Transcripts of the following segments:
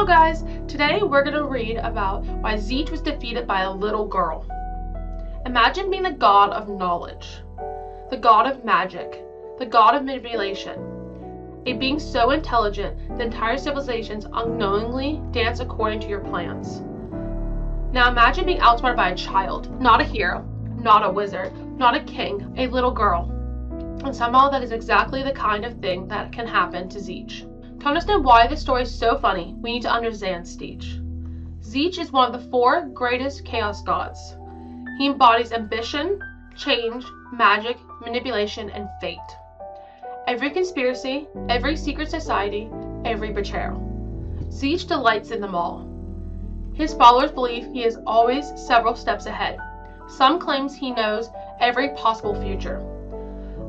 Hello guys! Today we're going to read about why Tzeentch was defeated by a little girl. Imagine being the god of knowledge, the god of magic, the god of manipulation. A being so intelligent that entire civilizations unknowingly dance according to your plans. Now imagine being outsmarted by a child, not a hero, not a wizard, not a king, a little girl. And somehow that is exactly the kind of thing that can happen to Tzeentch. To understand why this story is so funny, we need to understand Tzeentch. Tzeentch is one of the 4 greatest chaos gods. He embodies ambition, change, magic, manipulation, and fate. Every conspiracy, every secret society, every betrayal. Tzeentch delights in them all. His followers believe he is always several steps ahead. Some claims he knows every possible future.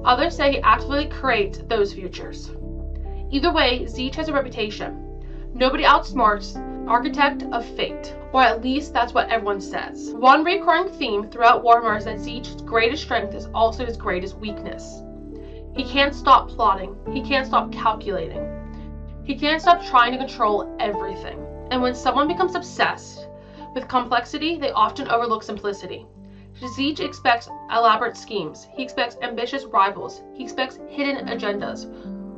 Others say he actively creates those futures. Either way, Tzeentch has a reputation. Nobody outsmarts architect of fate, or at least that's what everyone says. One recurring theme throughout Warhammer is that Tzeentch's greatest strength is also his greatest weakness. He can't stop plotting. He can't stop calculating. He can't stop trying to control everything. And when someone becomes obsessed with complexity, they often overlook simplicity. Tzeentch expects elaborate schemes. He expects ambitious rivals. He expects hidden agendas.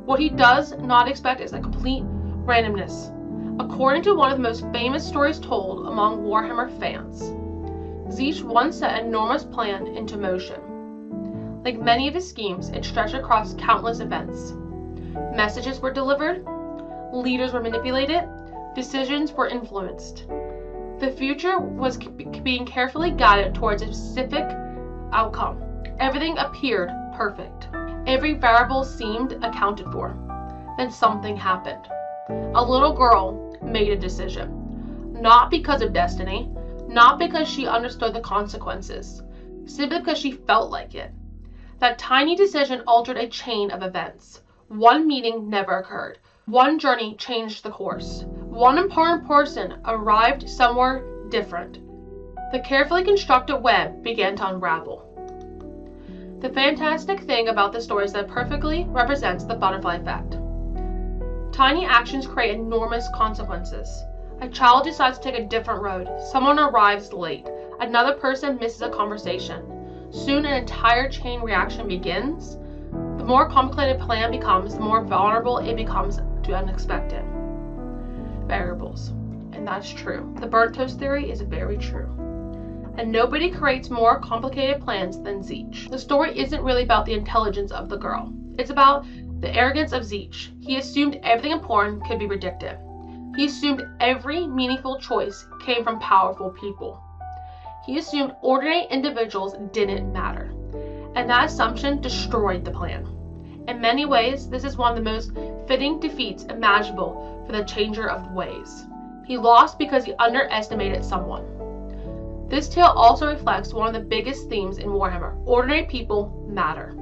What he does not expect is a complete randomness. According to one of the most famous stories told among Warhammer fans, Tzeentch once set an enormous plan into motion. Like many of his schemes, it stretched across countless events. Messages were delivered, leaders were manipulated, decisions were influenced. The future was being carefully guided towards a specific outcome. Everything appeared perfect. Every variable seemed accounted for. Then something happened. A little girl made a decision. Not because of destiny, not because she understood the consequences, simply because she felt like it. That tiny decision altered a chain of events. One meeting never occurred. One journey changed the course. One important person arrived somewhere different. The carefully constructed web began to unravel. The fantastic thing about this story is that it perfectly represents the butterfly effect. Tiny actions create enormous consequences. A child decides to take a different road. Someone arrives late. Another person misses a conversation. Soon an entire chain reaction begins. The more complicated a plan becomes, the more vulnerable it becomes to unexpected variables. And that's true. The burnt toast theory is very true. And nobody creates more complicated plans than Tzeentch. The story isn't really about the intelligence of the girl. It's about the arrogance of Tzeentch. He assumed everything important could be predicted. He assumed every meaningful choice came from powerful people. He assumed ordinary individuals didn't matter. And that assumption destroyed the plan. In many ways, this is one of the most fitting defeats imaginable for the changer of ways. He lost because he underestimated someone. This tale also reflects one of the biggest themes in Warhammer. Ordinary people matter.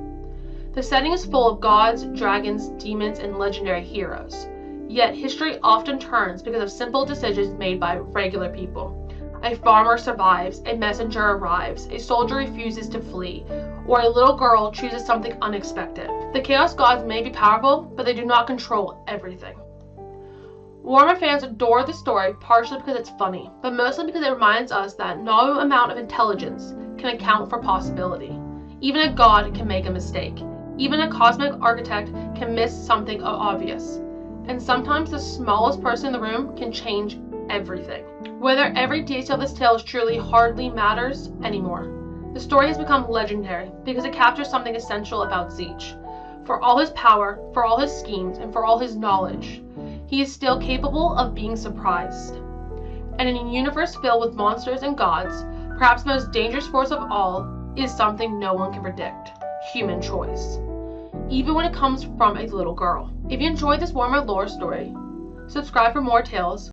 The setting is full of gods, dragons, demons, and legendary heroes. Yet history often turns because of simple decisions made by regular people. A farmer survives, a messenger arrives, a soldier refuses to flee, or a little girl chooses something unexpected. The Chaos Gods may be powerful, but they do not control everything. Warhammer fans adore the story partially because it's funny, but mostly because it reminds us that no amount of intelligence can account for possibility. Even a god can make a mistake. Even a cosmic architect can miss something obvious. And sometimes the smallest person in the room can change everything. Whether every detail of this tale is truly hardly matters anymore. The story has become legendary because it captures something essential about Tzeentch. For all his power, for all his schemes, and for all his knowledge, he is still capable of being surprised. And in a universe filled with monsters and gods, perhaps the most dangerous force of all is something no one can predict: human choice. Even when it comes from a little girl. If you enjoyed this Warhammer lore story, subscribe for more tales.